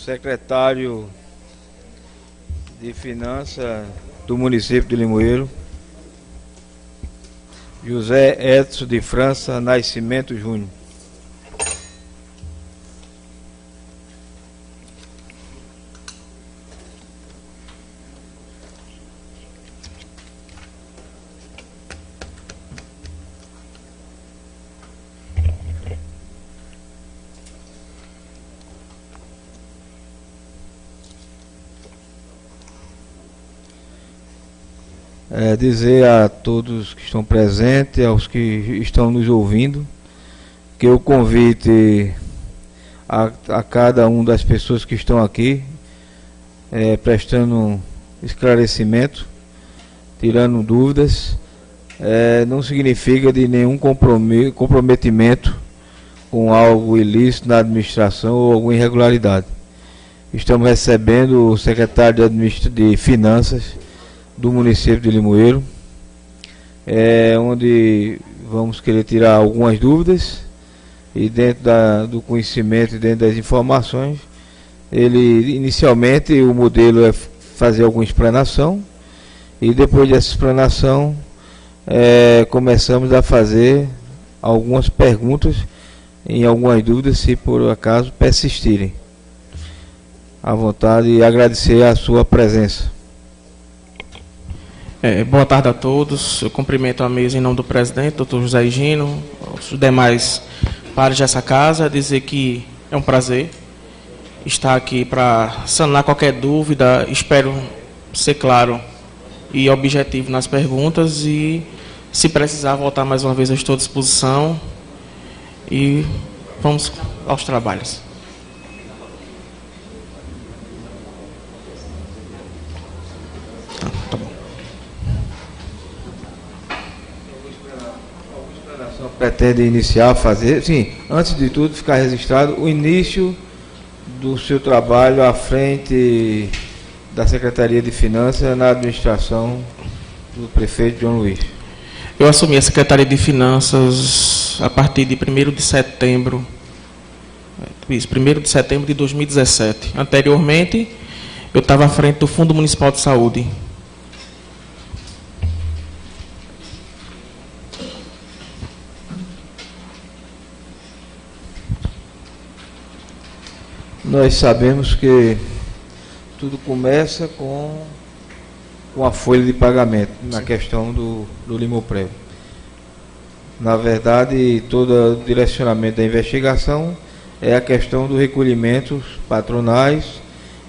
secretário de Finanças do município de Limoeiro, José Edson de França Nascimento Júnior. Dizer a todos que estão presentes, aos que estão nos ouvindo, que eu convite a cada uma das pessoas que estão aqui, prestando esclarecimento, tirando dúvidas, não significa de nenhum comprometimento com algo ilícito na administração ou alguma irregularidade. Estamos recebendo o secretário de Finanças do município de Limoeiro, onde vamos querer tirar algumas dúvidas, e dentro do conhecimento e dentro das informações, inicialmente o modelo é fazer alguma explanação, e depois dessa explanação começamos a fazer algumas perguntas em algumas dúvidas, se por acaso persistirem. À vontade, e agradecer a sua presença. Boa tarde a todos. Eu cumprimento a mesa em nome do presidente, doutor José Higino, os demais pares dessa casa, dizer que é um prazer estar aqui para sanar qualquer dúvida. Espero ser claro e objetivo nas perguntas, e se precisar voltar mais uma vez, eu estou à disposição, e vamos aos trabalhos. Tá bom. Pretende iniciar, fazer, sim, antes de tudo ficar registrado o início do seu trabalho à frente da Secretaria de Finanças na administração do prefeito João Luiz. Eu assumi a Secretaria de Finanças a partir de 1º de setembro, 1º de setembro de 2017. Anteriormente, eu estava à frente do Fundo Municipal de Saúde. Nós sabemos que tudo começa com a folha de pagamento, na questão do Limoprev. Na verdade, todo o direcionamento da investigação é a questão dos recolhimentos patronais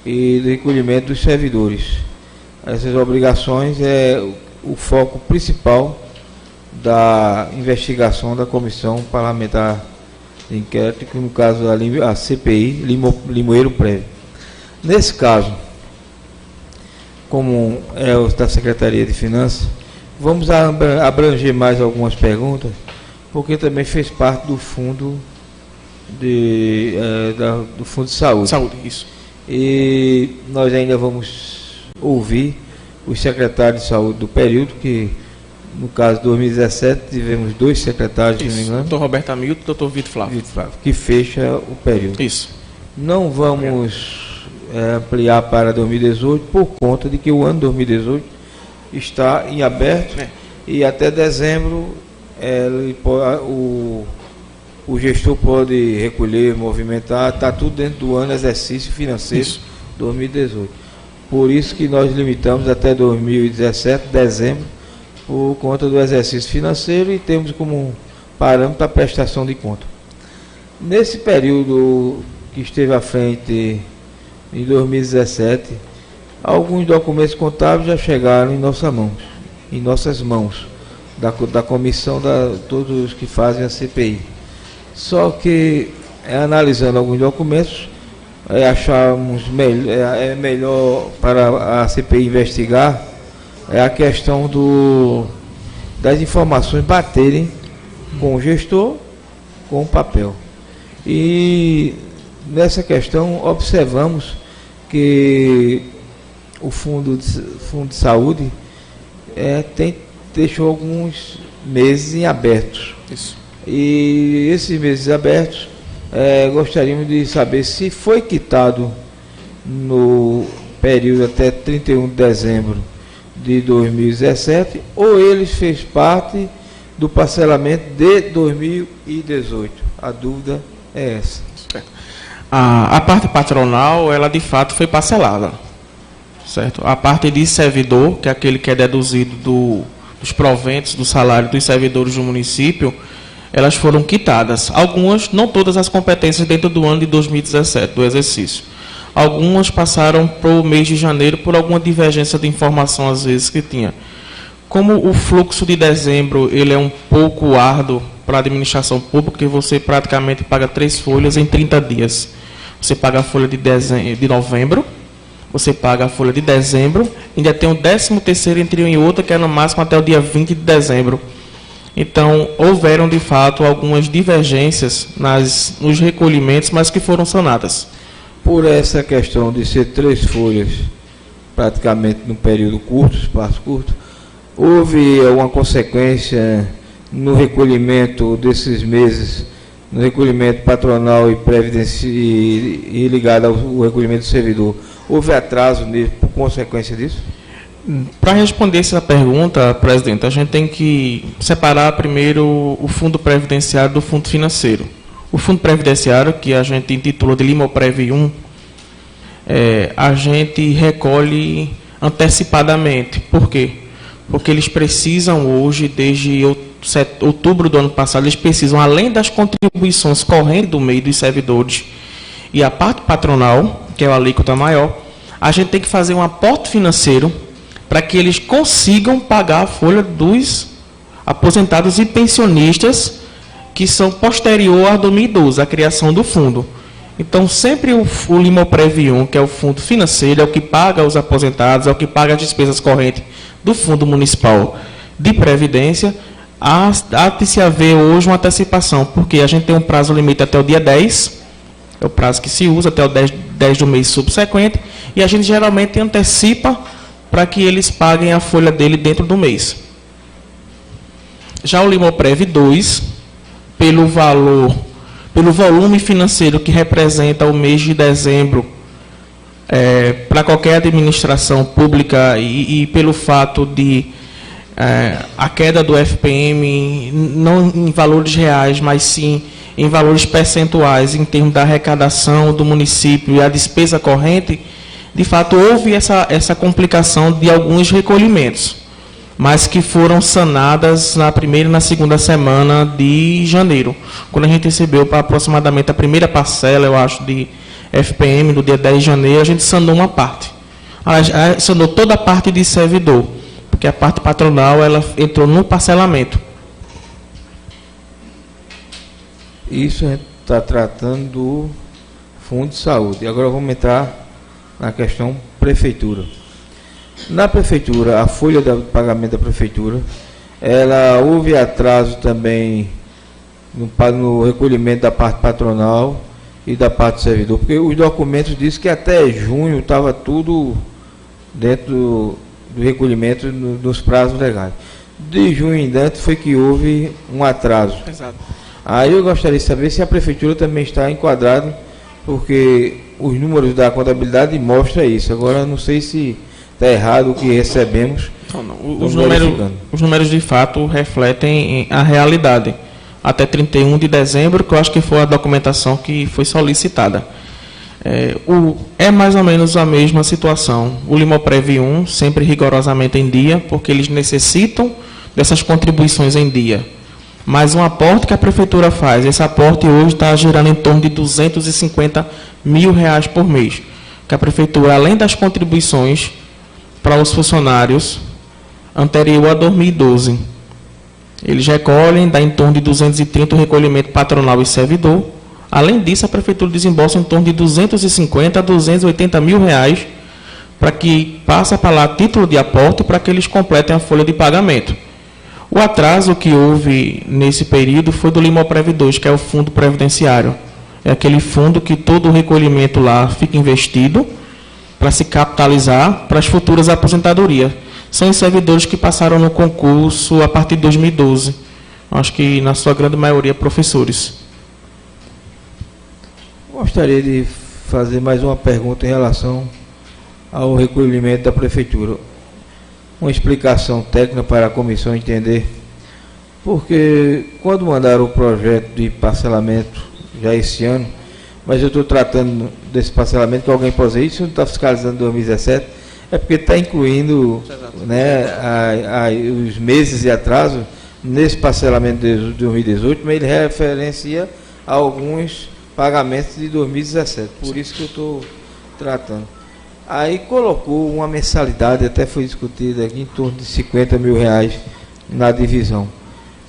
e do recolhimento dos servidores. Essas obrigações é o foco principal da investigação da Comissão Parlamentar de Inquérito, que no caso a CPI, Limoeiro Prévio. Nesse caso, como é o da Secretaria de Finanças, vamos abranger mais algumas perguntas, porque também fez parte do Fundo do Fundo de Saúde. Saúde, isso. E nós ainda vamos ouvir os secretários de saúde do período, que no caso de 2017 tivemos 2 secretários, isso, se não me engano. Dr. Roberto Hamilton e Dr. Vitor Flávio. Que fecha o período. Isso. Não vamos ampliar para 2018, por conta de que o ano 2018 está em aberto, e até dezembro o gestor pode recolher, movimentar, está tudo dentro do ano exercício financeiro. Isso. 2018. Por isso que nós limitamos até 2017, dezembro, por conta do exercício financeiro, e temos como parâmetro a prestação de conta. Nesse período que esteve à frente, em 2017, alguns documentos contábeis já chegaram em nossas mãos, da comissão, todos os que fazem a CPI. Só que, analisando alguns documentos, achamos melhor para a CPI investigar a questão das informações baterem com o gestor, com o papel. E nessa questão observamos que o Fundo de Saúde deixou alguns meses em abertos. Isso. E esses meses abertos, gostaríamos de saber se foi quitado no período até 31 de dezembro de 2017, ou eles fez parte do parcelamento de 2018? A dúvida é essa. A parte patronal, ela de fato foi parcelada, certo? A parte de servidor, que é aquele que é deduzido dos proventos do salário dos servidores do município, elas foram quitadas. Algumas, não todas as competências dentro do ano de 2017, do exercício. Algumas passaram para o mês de janeiro por alguma divergência de informação, às vezes, que tinha. Como o fluxo de dezembro ele é um pouco árduo para a administração pública, que você praticamente paga 3 folhas em 30 dias. Você paga a folha de novembro, você paga a folha de dezembro, ainda tem o 13º entre uma e outra, que é no máximo até o dia 20 de dezembro. Então, houveram, de fato, algumas divergências nos recolhimentos, mas que foram sanadas. Por essa questão de ser 3 folhas, praticamente num período curto, espaço curto, houve alguma consequência no recolhimento desses meses, no recolhimento patronal e previdência e ligado ao recolhimento do servidor? Houve atraso nisso por consequência disso? Para responder essa pergunta, presidente, a gente tem que separar primeiro o fundo previdenciário do fundo financeiro. O fundo previdenciário, que a gente intitula de Limoprev 1, a gente recolhe antecipadamente. Por quê? Porque eles precisam hoje, desde outubro do ano passado, eles precisam, além das contribuições correntes do MEI dos servidores e a parte patronal, que é a alíquota maior, a gente tem que fazer um aporte financeiro para que eles consigam pagar a folha dos aposentados e pensionistas que são posterior a 2012, a criação do fundo. Então, sempre o Limoprev 1, que é o fundo financeiro, é o que paga os aposentados, é o que paga as despesas correntes do Fundo Municipal de Previdência. Há de se haver hoje uma antecipação, porque a gente tem um prazo limite até o dia 10, é o prazo que se usa, até o 10 do mês subsequente, e a gente geralmente antecipa para que eles paguem a folha dele dentro do mês. Já o Limoprev 2, pelo volume financeiro que representa o mês de dezembro, para qualquer administração pública e pelo fato de a queda do FPM, não em valores reais, mas sim em valores percentuais, em termos da arrecadação do município e a despesa corrente, de fato houve essa complicação de alguns recolhimentos, mas que foram sanadas na primeira e na segunda semana de janeiro, quando a gente recebeu para aproximadamente a primeira parcela, eu acho, de FPM, no dia 10 de janeiro, a gente sanou uma parte. Sanou toda a parte de servidor, porque a parte patronal ela entrou no parcelamento. Isso a gente está tratando do Fundo de Saúde. E agora vamos entrar na questão prefeitura. Na prefeitura, a folha de pagamento da prefeitura, houve atraso também no recolhimento da parte patronal e da parte do servidor, porque os documentos dizem que até junho estava tudo dentro do recolhimento nos prazos legais. De junho em diante foi que houve um atraso. Exato. Aí eu gostaria de saber se a prefeitura também está enquadrada, porque os números da contabilidade mostram isso. Agora não sei se está errado o que recebemos. Não. Os números de fato refletem a realidade. Até 31 de dezembro, que eu acho que foi a documentação que foi solicitada. É mais ou menos a mesma situação. O Limoprev 1, sempre rigorosamente em dia, porque eles necessitam dessas contribuições em dia. Mas um aporte que a prefeitura faz, esse aporte hoje está girando em torno de R$250 mil por mês. Que a prefeitura, além das contribuições para os funcionários anterior a 2012, eles recolhem, dá em torno de 230 o recolhimento patronal e servidor. Além disso, a prefeitura desembolsa em torno de 250 a 280 mil reais para que passe para lá título de aporte para que eles completem a folha de pagamento. O atraso que houve nesse período foi do Limoprev 2, que é o fundo previdenciário. É aquele fundo que todo o recolhimento lá fica investido para se capitalizar para as futuras aposentadorias. São os servidores que passaram no concurso a partir de 2012. Acho que, na sua grande maioria, professores. Gostaria de fazer mais uma pergunta em relação ao recolhimento da Prefeitura. Uma explicação técnica para a comissão entender, porque quando mandaram o projeto de parcelamento já esse ano, mas eu estou tratando desse parcelamento que alguém pode dizer, isso não está fiscalizando 2017, é porque está incluindo, né, os meses de atraso nesse parcelamento de 2018, mas ele referencia a alguns pagamentos de 2017, por isso que eu estou tratando. Aí colocou uma mensalidade, até foi discutida aqui, em torno de 50 mil reais na divisão.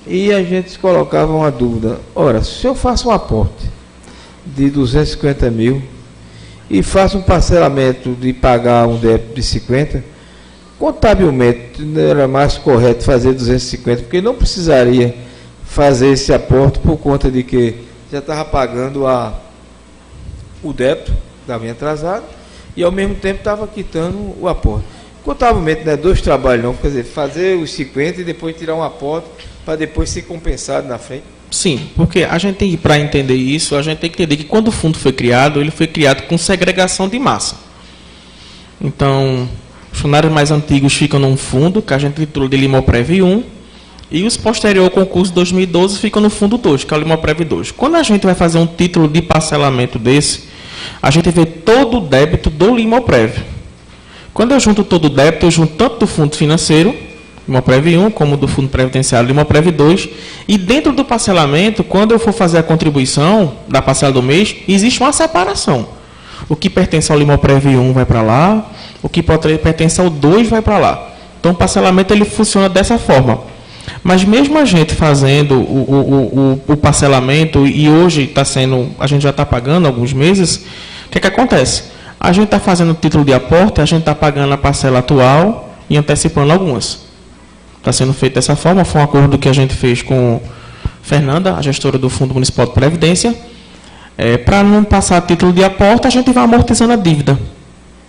E a gente colocava uma dúvida, ora, se eu faço um aporte de 250 mil e faço um parcelamento de pagar um débito de 50, contabilmente não era mais correto fazer 250, porque não precisaria fazer esse aporte por conta de que já estava pagando o débito, estava atrasado, e ao mesmo tempo estava quitando o aporte. Contabilmente não é dois trabalhos não, quer dizer, fazer os 50 e depois tirar um aporte para depois ser compensado na frente. Sim, porque a gente tem que, para entender isso, a gente tem que entender que quando o fundo foi criado, ele foi criado com segregação de massa. Então, os funcionários mais antigos ficam num fundo, que a gente titulou de Limoprev 1, e os posterior ao concurso de 2012 ficam no fundo 2, que é o Limoprev 2. Quando a gente vai fazer um título de parcelamento desse, a gente vê todo o débito do Limoprev. Quando eu junto todo o débito, eu junto tanto do fundo financeiro, Limoprev 1, como do fundo previdenciário, Limoprev 2, e dentro do parcelamento, quando eu for fazer a contribuição da parcela do mês, existe uma separação. O que pertence ao Limoprev 1 vai para lá, o que pertence ao 2 vai para lá. Então, o parcelamento ele funciona dessa forma. Mas mesmo a gente fazendo o parcelamento, e hoje está sendo, a gente já está pagando alguns meses, o que acontece? A gente está fazendo o título de aporte, a gente está pagando a parcela atual e antecipando algumas. Está sendo feito dessa forma, foi um acordo que a gente fez com Fernanda, a gestora do Fundo Municipal de Previdência. Para não passar título de aporte, a gente vai amortizando a dívida.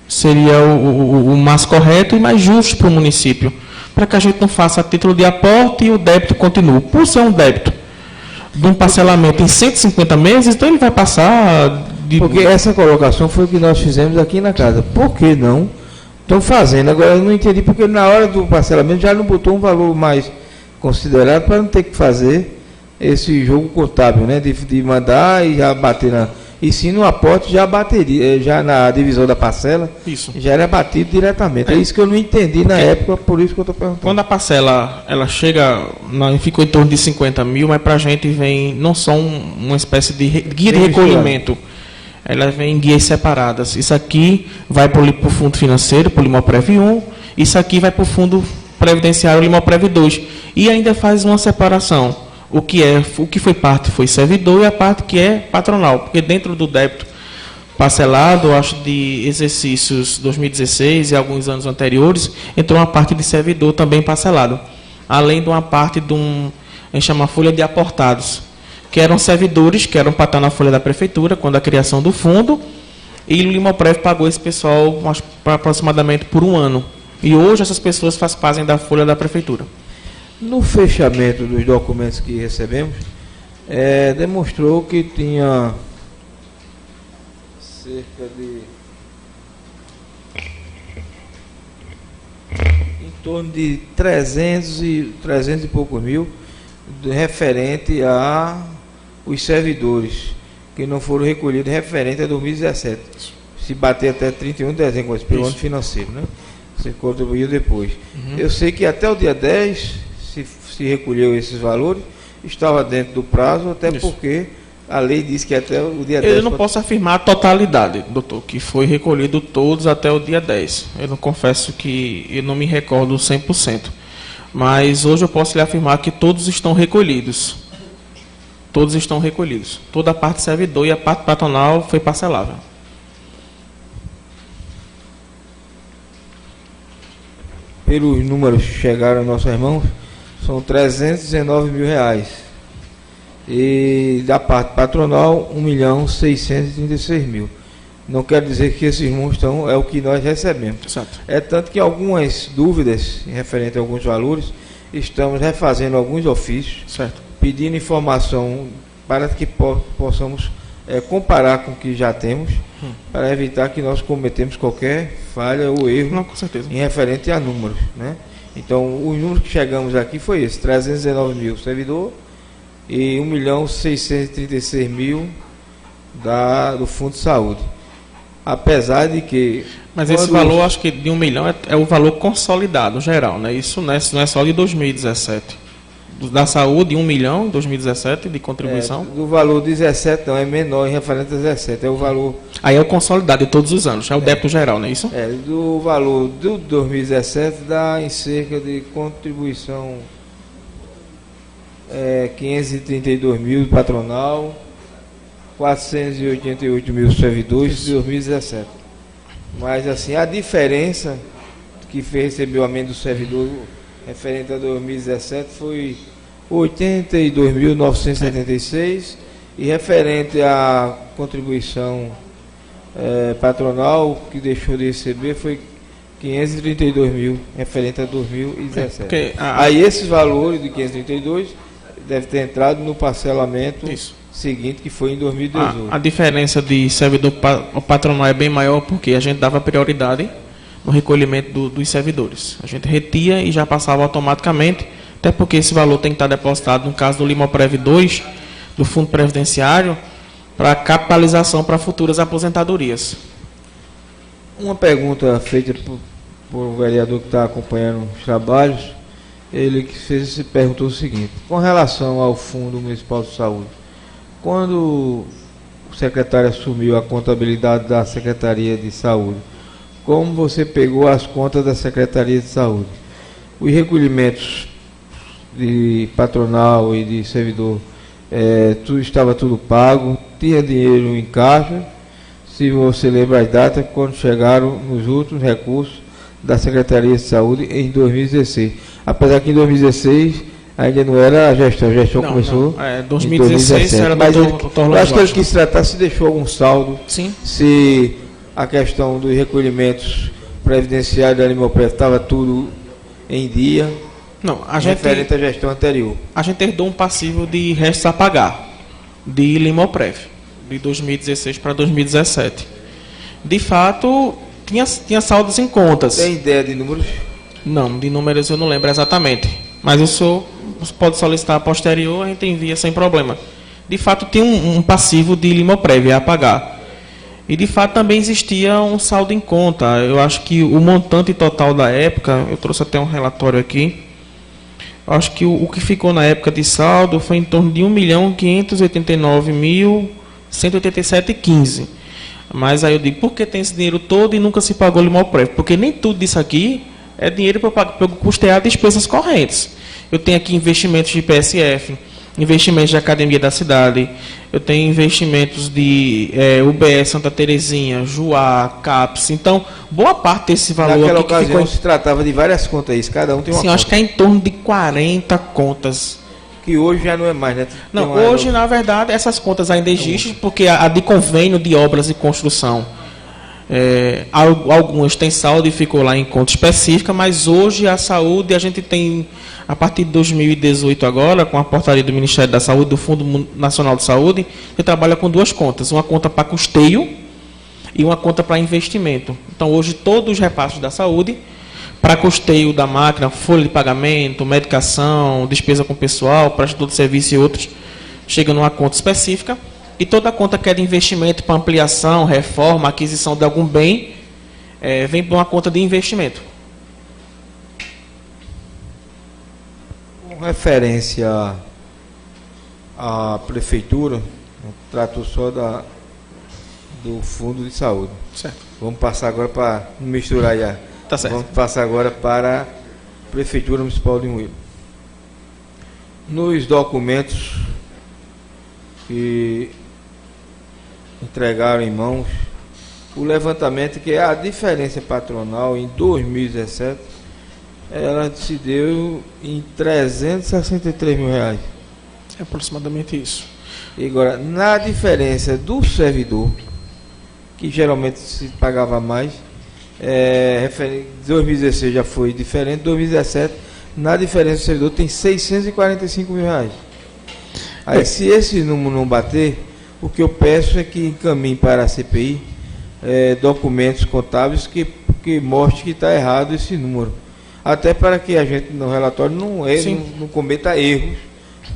Seria o mais correto e mais justo para o município, para que a gente não faça título de aporte e o débito continue. Por ser um débito de um parcelamento em 150 meses, então ele vai passar... Porque essa colocação foi o que nós fizemos aqui na casa. Por que não? Estão fazendo. Agora eu não entendi, porque na hora do parcelamento já não botou um valor mais considerado para não ter que fazer esse jogo contábil, né? De mandar e já bater na... E sim no aporte já bateria, já na divisão da parcela, isso já era batido diretamente. É isso que eu não entendi na época, por isso que eu estou perguntando. Quando a parcela ela chega, ficou em torno de 50 mil, mas para a gente vem não só uma espécie de guia de recolhimento, ela vem em guias separadas. Isso aqui vai para o fundo financeiro, para o Limoprev 1, isso aqui vai para o fundo previdenciário, o Limoprev 2, e ainda faz uma separação. O que foi parte foi servidor e a parte que é patronal, porque dentro do débito parcelado, acho de exercícios 2016 e alguns anos anteriores, entrou uma parte de servidor também parcelado, além de uma parte de a gente chama folha de aportados, que eram servidores, que eram para estar na folha da prefeitura, quando a criação do fundo, e o Limoprev pagou esse pessoal aproximadamente por um ano. E hoje essas pessoas fazem da folha da prefeitura. No fechamento dos documentos que recebemos, demonstrou que tinha cerca de em torno de 300 e poucos mil referente a os servidores que não foram recolhidos referente a 2017. Se bater até 31 de dezembro, pelo ano financeiro, né? Você contribuiu depois. Eu sei que até o dia 10 se recolheu esses valores, estava dentro do prazo, até porque a lei diz que até o dia 10... Eu não posso afirmar a totalidade, doutor, que foi recolhido todos até o dia 10. Eu não confesso que eu não me recordo 100%. Mas hoje eu posso lhe afirmar que todos estão recolhidos. Todos estão recolhidos. Toda a parte servidor e a parte patronal foi parcelável. Pelos números que chegaram aos nossos irmãos, são 319 mil reais. E da parte patronal, 1.636.000. Não quer dizer que esses monstros é o que nós recebemos. Exato. É tanto que algumas dúvidas referente a alguns valores, estamos refazendo alguns ofícios, certo, pedindo informação para que possamos comparar com o que já temos, para evitar que nós cometemos qualquer falha ou erro. Não, com certeza. Em referente a números, né? Então, os números que chegamos aqui foi esse: 319 mil servidor e 1.636.000 do Fundo de Saúde. Apesar de que... Mas esse valor, acho que de 1 milhão é o valor consolidado, geral, né? Isso não é só de 2017. Da saúde, 1 milhão em 2017 de contribuição. Do valor 17 não, é menor em referente a 17. É o valor... Aí é o consolidado de todos os anos, é o débito geral, não é isso? Do valor do 2017 dá em cerca de contribuição 532 mil patronal, 488 mil servidores de 2017. Mas assim, a diferença que recebeu a aumento do servidor referente a 2017 foi 82.976 e referente à contribuição patronal que deixou de receber foi 532 mil referente a 2017. Aí esses valores de 532 deve ter entrado no parcelamento seguinte, que foi em 2018. A diferença de servidor patronal é bem maior porque a gente dava prioridade no recolhimento dos servidores. A gente retia e já passava automaticamente, até porque esse valor tem que estar depositado, no caso do Limoprev 2, do Fundo Previdenciário, para capitalização para futuras aposentadorias. Uma pergunta feita por um vereador que está acompanhando os trabalhos, ele que perguntou o seguinte: com relação ao Fundo Municipal de Saúde, quando o secretário assumiu a contabilidade da Secretaria de Saúde, como você pegou as contas da Secretaria de Saúde? Os recolhimentos de patronal e de servidor, estava tudo pago, tinha dinheiro em caixa? Se você lembra as datas, quando chegaram nos últimos recursos da Secretaria de Saúde em 2016. Apesar que em 2016 ainda não era a gestão começou em 2016 era mas eu acho que ele quis tratar se deixou algum saldo. Sim. Se a questão dos recolhimentos previdenciários da Limoprev estava tudo em dia. Não, referente à gestão anterior. A gente herdou um passivo de restos a pagar de Limoprev, de 2016 para 2017. De fato, tinha saldos em contas. Tem ideia de números? Não, de números eu não lembro exatamente. Mas o senhor pode solicitar a posterior, a gente envia sem problema. De fato, tinha um passivo de Limoprev a pagar. E de fato também existia um saldo em conta. Eu acho que o montante total da época, eu trouxe até um relatório aqui, eu acho que o que ficou na época de saldo foi em torno de 1.589.187,15. Mas aí eu digo, por que tem esse dinheiro todo e nunca se pagou o Limoprev? Porque nem tudo disso aqui é dinheiro para eu custear despesas correntes. Eu tenho aqui investimentos de PSF, investimentos de Academia da Cidade, eu tenho investimentos de UBS Santa Terezinha, Juá, CAPS. Então, boa parte desse valor naquela aqui ocasião que ficou... se tratava de várias contas aí, cada um tem uma Sim, conta. acho que é em torno de 40 contas. Que hoje já não é mais, né? Não, hoje, na verdade, essas contas ainda existem, porque a de convênio de obras e construção, algumas têm saldo e ficou lá em conta específica, mas hoje a saúde, a gente tem, a partir de 2018 agora, com a portaria do Ministério da Saúde, do Fundo Nacional de Saúde, que trabalha com duas contas, uma conta para custeio e uma conta para investimento. Então, hoje, todos os repassos da saúde, para custeio da máquina, folha de pagamento, medicação, despesa com pessoal, prestador de serviço e outros, chega numa conta específica. E toda a conta que é de investimento para ampliação, reforma, aquisição de algum bem, vem para uma conta de investimento. Com referência à prefeitura, trato só do Fundo de Saúde. Certo. Vamos passar agora para não misturar já. Tá certo. Vamos passar agora para a Prefeitura Municipal de Moíra. Nos documentos que entregaram em mãos, o levantamento que é a diferença patronal em 2017, ela se deu em R$363 mil. É aproximadamente isso. E agora, na diferença do servidor, que geralmente se pagava mais, 2016 já foi diferente, 2017, na diferença do servidor tem R$645 mil. Aí, se esse número não bater, O que eu peço é que encaminhe para a CPI documentos contábeis que mostrem que está errado esse número. Até para que a gente, no relatório, não cometa erros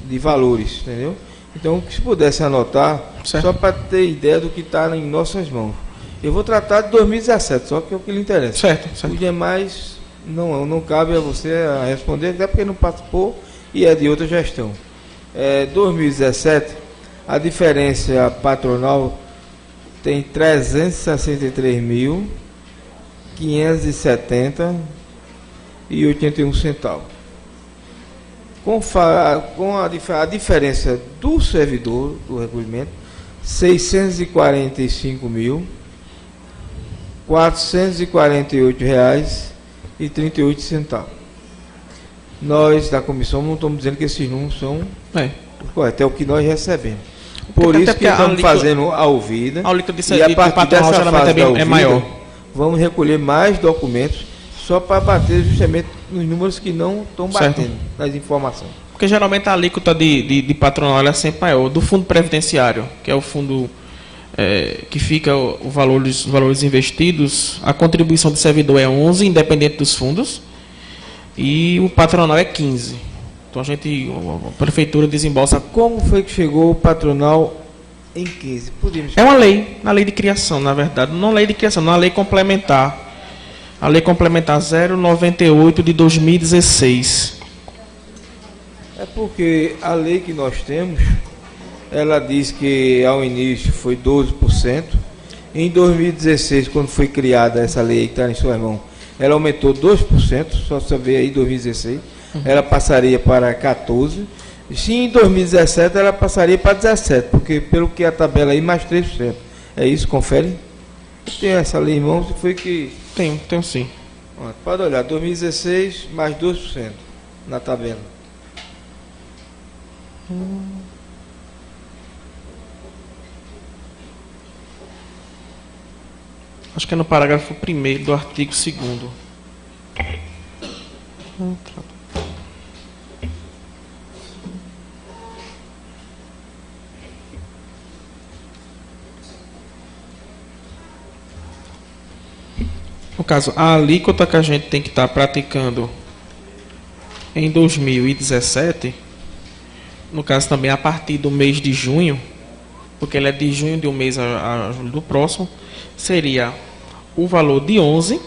de valores, entendeu? Então, se pudesse anotar, certo, só para ter ideia do que está em nossas mãos. Eu vou tratar de 2017, só que é o que lhe interessa. Certo, certo. Os demais não cabe a você a responder, até porque não participou e é de outra gestão. 2017, a diferença patronal tem 363.570,81 centavos. Com a diferença do servidor do recolhimento, 645.448,38. Nós da comissão não estamos dizendo que esses números são corretos, é o que nós recebemos. Por isso que estamos fazendo a ouvida, e a partir dessa fase da ouvida, maior. Vamos recolher mais documentos só para bater justamente nos números que não estão batendo nas informações. Porque geralmente a alíquota de patronal é sempre maior. Do fundo previdenciário, que é o fundo que fica os valores investidos, a contribuição do servidor é 11, independente dos fundos, e o patronal é 15. Então a prefeitura desembolsa. Como foi que chegou o patronal em 15? É uma lei, na lei de criação, na verdade. Não lei de criação, não a lei complementar. A lei complementar 098 de 2016. É porque a lei que nós temos, ela diz que ao início foi 12%. Em 2016, quando foi criada essa lei que está em sua mão, ela aumentou 2%, só você vê aí 2016. Ela passaria para 14%. Se em 2017 ela passaria para 17%, porque pelo que a tabela aí, mais 3%. É isso, confere? Tem essa lei em mãos, foi que... Tenho sim. Pode olhar, 2016 mais 2% na tabela. Acho que é no parágrafo 1º do artigo 2º. No caso, a alíquota que a gente tem que estar praticando em 2017, no caso também a partir do mês de junho, porque ele é de junho de um mês a julho do próximo, seria o valor de 11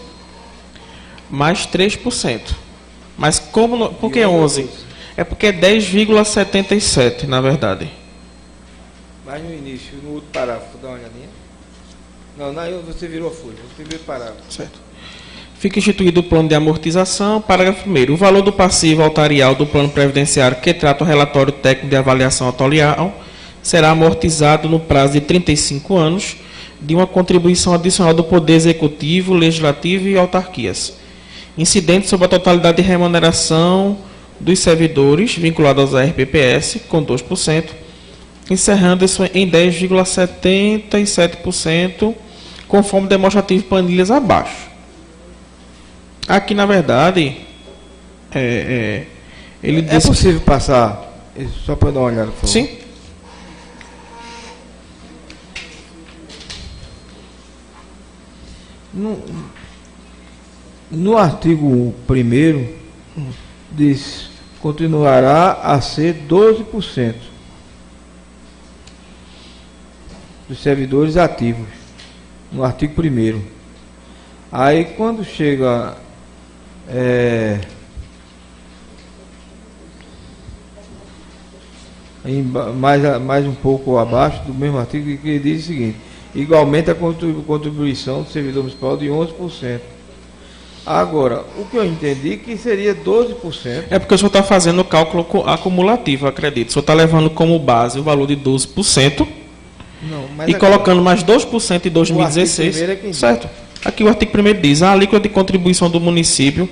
mais 3%. Mas por que 11? É porque é 10,77, na verdade. Mas no início, no outro parágrafo, dá uma olhadinha. Não, você virou a folha, você virou o parágrafo. Certo. Fica instituído o plano de amortização, parágrafo 1º. O valor do passivo altarial do plano previdenciário que trata o relatório técnico de avaliação altarial será amortizado no prazo de 35 anos de uma contribuição adicional do Poder Executivo, Legislativo e autarquias, incidente sobre a totalidade de remuneração dos servidores vinculados à RPPS, com 2%, encerrando isso em 10,77%, conforme demonstrativo planilhas abaixo. Aqui, na verdade, ele diz... É possível passar, só para dar uma olhada, por favor. Sim. No artigo 1º, diz, continuará a ser 12% dos servidores ativos, no artigo 1º. Aí, quando chega mais um pouco abaixo do mesmo artigo, que diz o seguinte: igualmente a contribuição do servidor municipal de 11%. Agora, o que eu entendi que seria 12%. É porque o senhor está fazendo o cálculo acumulativo, acredito. O senhor está levando como base o valor de 12%. Não, mas e colocando mais 2% em 2016. Certo. Aqui o artigo 1º diz: a alíquota de contribuição do município,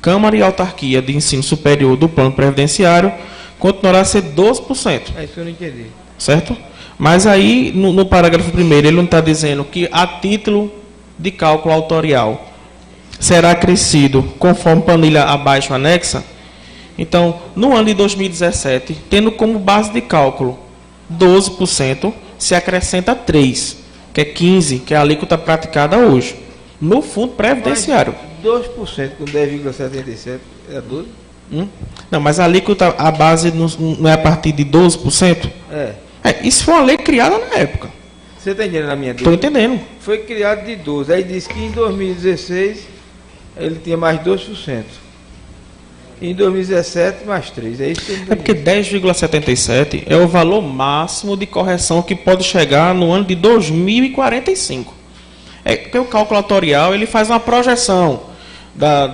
Câmara e Autarquia de Ensino Superior do Plano Previdenciário continuará a ser 12%. É isso que eu não entendi. Certo? Mas aí, no parágrafo 1º, ele não está dizendo que a título de cálculo autorial será acrescido conforme planilha abaixo anexa. Então, no ano de 2017, tendo como base de cálculo 12%, se acrescenta 3, que é 15, que é a alíquota praticada hoje, no fundo previdenciário. Mas 2% com 10,77 é 12? Não, mas a alíquota, a base não é a partir de 12%? Isso foi uma lei criada na época. Você está entendendo a minha Estou dúvida? entendendo. Foi criado de 12. Aí disse que em 2016 ele tinha mais 2%. Em 2017, mais 3%. É isso que É porque 10,77 é o valor máximo de correção que pode chegar no ano de 2045. É porque o cálculo atuarial ele faz uma projeção da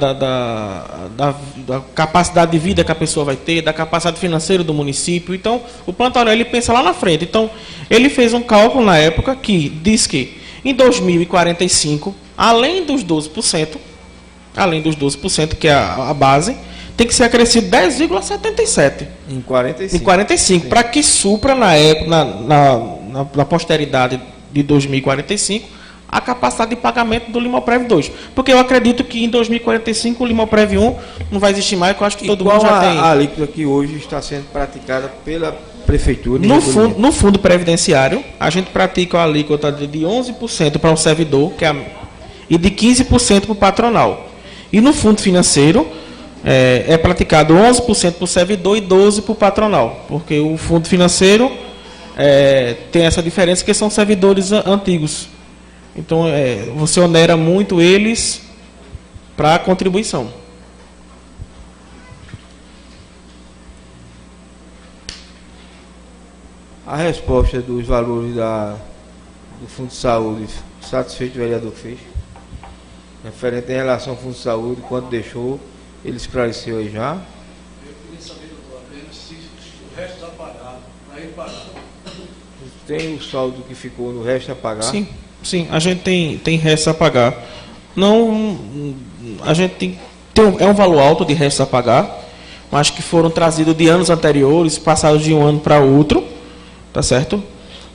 capacidade de vida que a pessoa vai ter, da capacidade financeira do município. Então, o plano atuarial ele pensa lá na frente. Então, ele fez um cálculo na época que diz que em 2045, além dos 12%, que é a base, tem que ser acrescido 10,77 em 45. Em 45, para que supra na época, na posteridade de 2045, a capacidade de pagamento do Limoprev 2. Porque eu acredito que em 2045 o Limoprev 1 não vai existir mais, porque eu acho que todo mundo já tem. A alíquota que hoje está sendo praticada pela prefeitura? No fundo previdenciário, a gente pratica a alíquota de 11% para o servidor e de 15% para o patronal. E no fundo financeiro, é praticado 11% para o servidor e 12% para o patronal. Porque o fundo financeiro tem essa diferença que são servidores antigos. Então, você onera muito eles para a contribuição. A resposta dos valores do Fundo de Saúde, satisfeito o vereador fez? Referente em relação ao Fundo de Saúde, quanto deixou, ele esclareceu aí já? Eu queria saber, doutor, se o resto está pagado, para ele pagar. Tem o saldo que ficou no resto a pagar? Sim, a gente tem resto a pagar. Não, a gente é um valor alto de resto a pagar, mas que foram trazidos de anos anteriores, passados de um ano para outro, tá certo?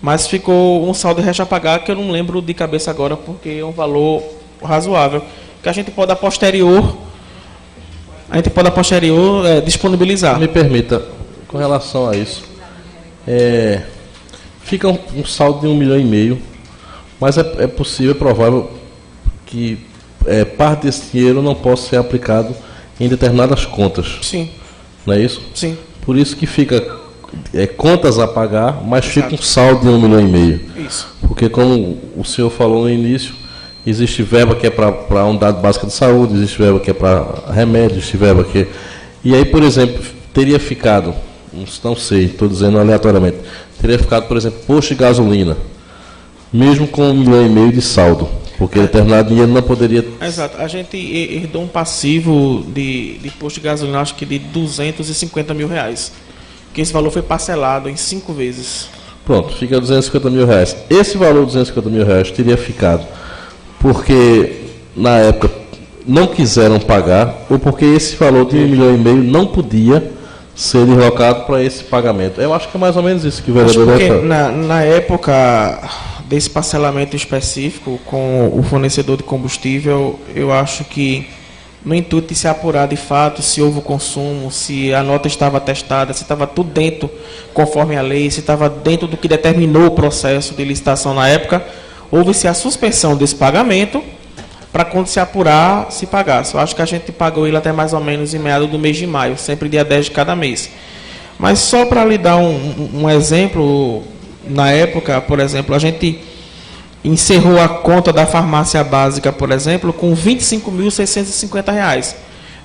Mas ficou um saldo de resto a pagar que eu não lembro de cabeça agora, porque é um valor razoável, que a gente pode a posterior disponibilizar. Me permita, com relação a isso, fica um saldo de 1,5 milhão, mas é possível, é provável que parte desse dinheiro não possa ser aplicado em determinadas contas. Sim. Não é isso? Sim. Por isso que fica contas a pagar, mas fica um saldo de 1,5 milhão. Isso. Porque, como o senhor falou no início, existe verba que é para a unidade básica de saúde, existe verba que é para remédio, existe verba que... E aí, por exemplo, teria ficado, não sei, estou dizendo aleatoriamente, teria ficado, por exemplo, posto de gasolina, mesmo com 1,5 milhão de saldo, porque determinado dinheiro não poderia... Exato. A gente herdou um passivo de posto de gasolina, acho que de 250 mil reais. Que esse valor foi parcelado em 5 vezes. Pronto, fica 250 mil reais. Esse valor de 250 mil reais teria ficado porque, na época, não quiseram pagar, ou porque esse valor de 1,5 milhão não podia ser deslocado para esse pagamento. Eu acho que é mais ou menos isso que o vereador vai falar. Na época desse parcelamento específico com o fornecedor de combustível, eu acho que no intuito de se apurar de fato se houve o consumo, se a nota estava atestada, se estava tudo dentro conforme a lei, se estava dentro do que determinou o processo de licitação na época, houve-se a suspensão desse pagamento para quando se apurar, se pagasse. Eu acho que a gente pagou ele até mais ou menos em meados do mês de maio, sempre dia 10 de cada mês. Mas só para lhe dar um exemplo, na época, por exemplo, a gente encerrou a conta da farmácia básica, por exemplo, com R$ 25.650.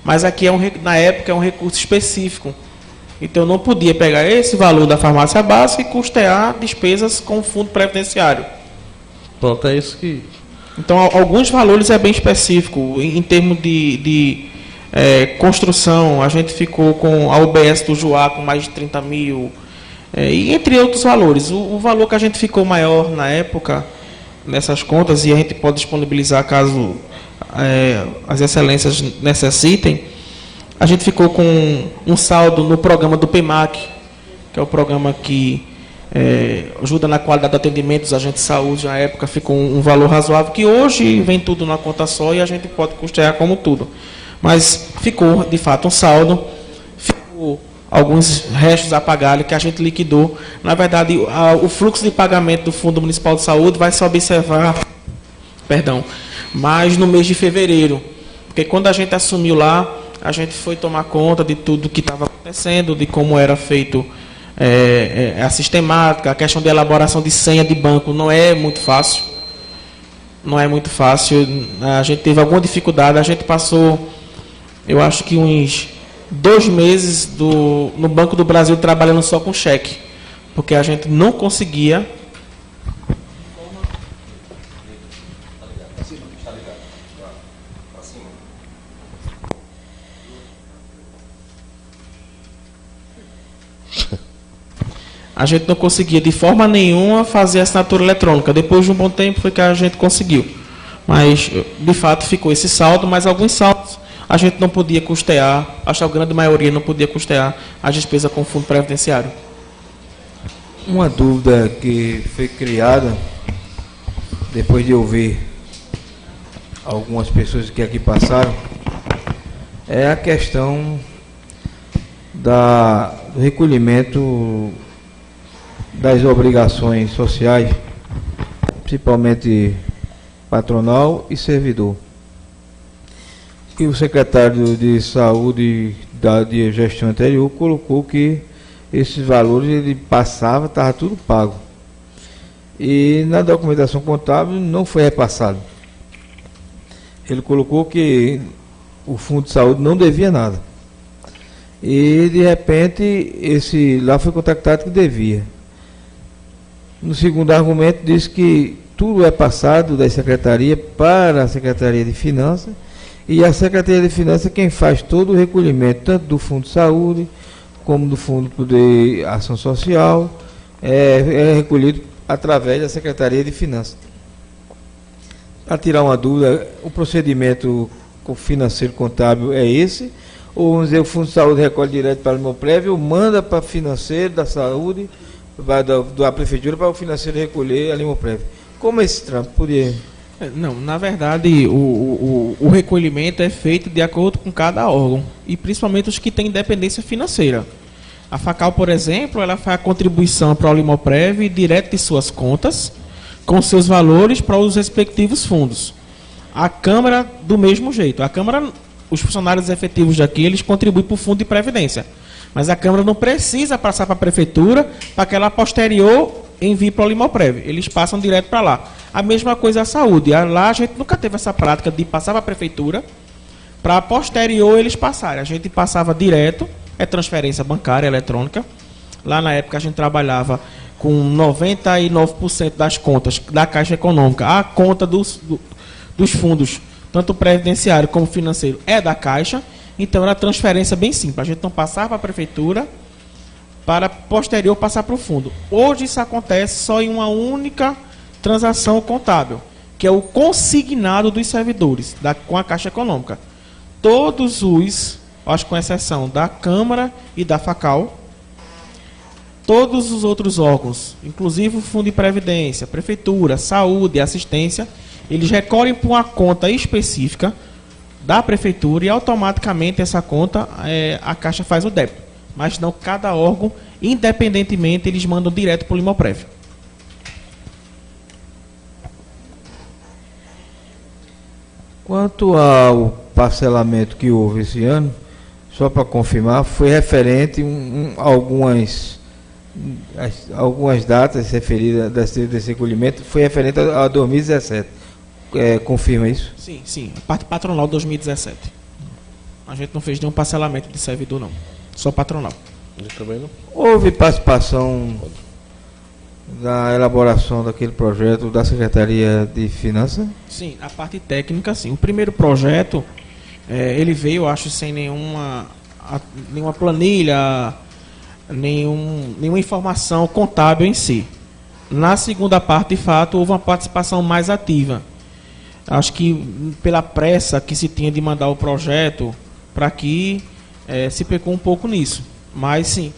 Mas aqui, na época, é um recurso específico. Então, eu não podia pegar esse valor da farmácia básica e custear despesas com o fundo previdenciário. Pronto, é isso que... Então, alguns valores é bem específico. Em termos de construção, a gente ficou com a UBS do Juá com mais de 30 mil, e entre outros valores. O valor que a gente ficou maior na época, nessas contas, e a gente pode disponibilizar caso as excelências necessitem, a gente ficou com um saldo no programa do PEMAC, que é o programa que ajuda na qualidade do atendimento dos agentes de saúde. Na época ficou um valor razoável, que hoje vem tudo na conta só e a gente pode custear como tudo. Mas ficou, de fato, um saldo, ficou alguns restos a pagar que a gente liquidou. Na verdade, o fluxo de pagamento do Fundo Municipal de Saúde vai se observar, mais no mês de fevereiro, porque quando a gente assumiu lá, a gente foi tomar conta de tudo que estava acontecendo, de como era feito a sistemática, a questão de elaboração de senha de banco não é muito fácil. Não é muito fácil. A gente teve alguma dificuldade, a gente passou, eu acho que uns 2 meses no Banco do Brasil trabalhando só com cheque, porque a gente não conseguia. A gente não conseguia de forma nenhuma fazer a assinatura eletrônica. Depois de um bom tempo foi que a gente conseguiu. Mas, de fato, ficou esse saldo, mas alguns saldos a gente não podia custear, acho que a grande maioria não podia custear as despesas com o fundo previdenciário. Uma dúvida que foi criada, depois de ouvir algumas pessoas que aqui passaram, é a questão do recolhimento das obrigações sociais, principalmente patronal e servidor. E o secretário de Saúde de gestão anterior colocou que esses valores ele passava, estava tudo pago. E na documentação contábil não foi repassado. Ele colocou que o Fundo de Saúde não devia nada. E de repente lá foi contactado que devia. No segundo argumento, diz que tudo é passado da Secretaria para a Secretaria de Finanças, e a Secretaria de Finanças é quem faz todo o recolhimento, tanto do Fundo de Saúde, como do Fundo de Ação Social, é recolhido através da Secretaria de Finanças. Para tirar uma dúvida, o procedimento financeiro contábil é esse, ou vamos dizer, o Fundo de Saúde recolhe direto para o Limoprévio, ou manda para o financeiro da saúde, da prefeitura, para o financeiro recolher a Limoprévio. Como esse trâmite poderia? Não, na verdade, o recolhimento é feito de acordo com cada órgão, e principalmente os que têm independência financeira. A FACAL, por exemplo, ela faz a contribuição para o Limoprévio direto de suas contas, com seus valores para os respectivos fundos. A Câmara, do mesmo jeito. A Câmara, os funcionários efetivos daqui, eles contribuem para o Fundo de Previdência. Mas a Câmara não precisa passar para a Prefeitura para que ela posterior envie para o Limoprévio. Eles passam direto para lá. A mesma coisa a saúde. Lá a gente nunca teve essa prática de passar para a Prefeitura para posterior eles passarem. A gente passava direto, é transferência bancária eletrônica. Lá na época a gente trabalhava com 99% das contas da Caixa Econômica. A conta dos fundos, tanto previdenciário como financeiro, é da Caixa. Então era transferência bem simples. A gente não passava para a Prefeitura para posterior passar para o fundo. Hoje isso acontece só em uma única transação contábil, que é o consignado dos servidores com a Caixa Econômica. Todos os, acho que com exceção da Câmara e da FACAL, todos os outros órgãos, inclusive o Fundo de Previdência, Prefeitura, Saúde e Assistência, eles recolhem para uma conta específica da Prefeitura e automaticamente essa conta, a Caixa faz o débito. Mas não cada órgão, independentemente, eles mandam direto para o Limoprévio. Quanto ao parcelamento que houve esse ano, só para confirmar, foi referente algumas datas referidas desse recolhimento, foi referente a 2017. Confirma isso? Sim. A parte patronal 2017. A gente não fez nenhum parcelamento de servidor, não. Só patronal. Eu também não. Houve participação na elaboração daquele projeto da Secretaria de Finanças? Sim, a parte técnica, sim. O primeiro projeto, ele veio, eu acho, sem nenhuma planilha, nenhuma informação contábil em si. Na segunda parte, de fato, houve uma participação mais ativa. Acho que pela pressa que se tinha de mandar o projeto para aqui, se pecou um pouco nisso. Mas, sim,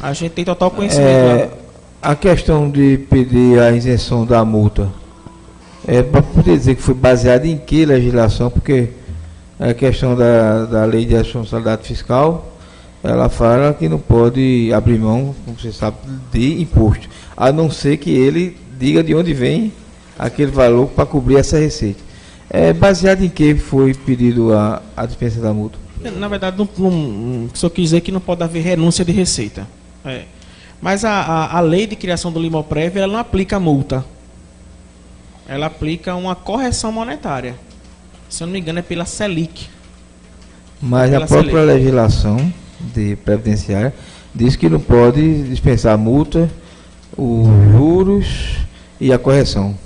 a gente tem total conhecimento. A questão de pedir a isenção da multa, para poder dizer que foi baseada em que legislação? Porque a questão da lei de responsabilidade fiscal ela fala que não pode abrir mão, como você sabe, de imposto, a não ser que ele diga de onde vem aquele valor para cobrir essa receita. É baseado em que foi pedido a dispensa da multa? Na verdade, só quis dizer que não pode haver renúncia de receita. Mas a lei de criação do Limoprev, ela não aplica multa. Ela aplica uma correção monetária. Se eu não me engano, é pela Selic. Mas a própria legislação de previdenciária diz que não pode dispensar a multa, os juros e a correção.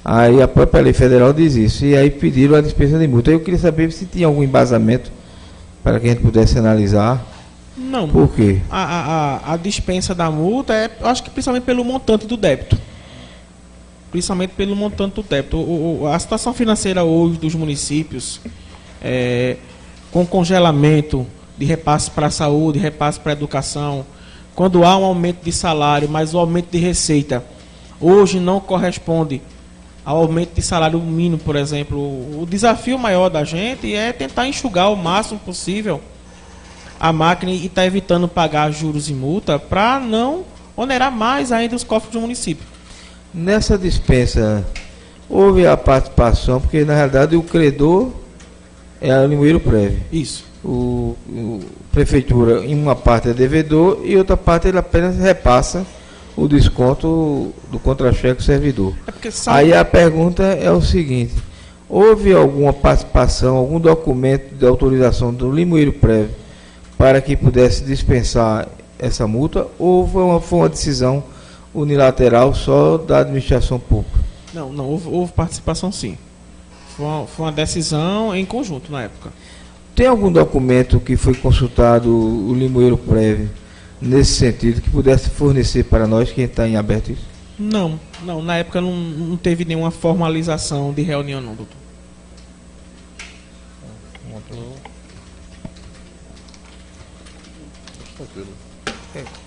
Aí a própria lei federal diz isso. E aí pediram a dispensa de multa. Eu queria saber se tinha algum embasamento para que a gente pudesse analisar. Não. Por quê? A dispensa da multa eu acho que principalmente pelo montante do débito. Principalmente pelo montante do débito. A situação financeira hoje dos municípios, com congelamento de repasse para a saúde, repasse para a educação, quando há um aumento de salário, mas o aumento de receita hoje não corresponde ao aumento de salário mínimo, por exemplo. O desafio maior da gente é tentar enxugar o máximo possível a máquina e estar evitando pagar juros e multa para não onerar mais ainda os cofres do município. Nessa dispensa, houve a participação, porque na realidade o credor é a Limoeiro Prev. Isso. O prefeitura, em uma parte é devedor e outra parte ele apenas repassa o desconto do contra-cheque do servidor. Aí a pergunta é o seguinte: houve alguma participação, algum documento de autorização do Limoeiro Prev para que pudesse dispensar essa multa, ou foi uma decisão unilateral só da administração pública? Não, houve participação sim. Foi uma decisão em conjunto na época. Tem algum documento que foi consultado o Limoeiro Prev nesse sentido, que pudesse fornecer para nós, quem está em aberto isso? Não, na época não teve nenhuma formalização de reunião não, doutor.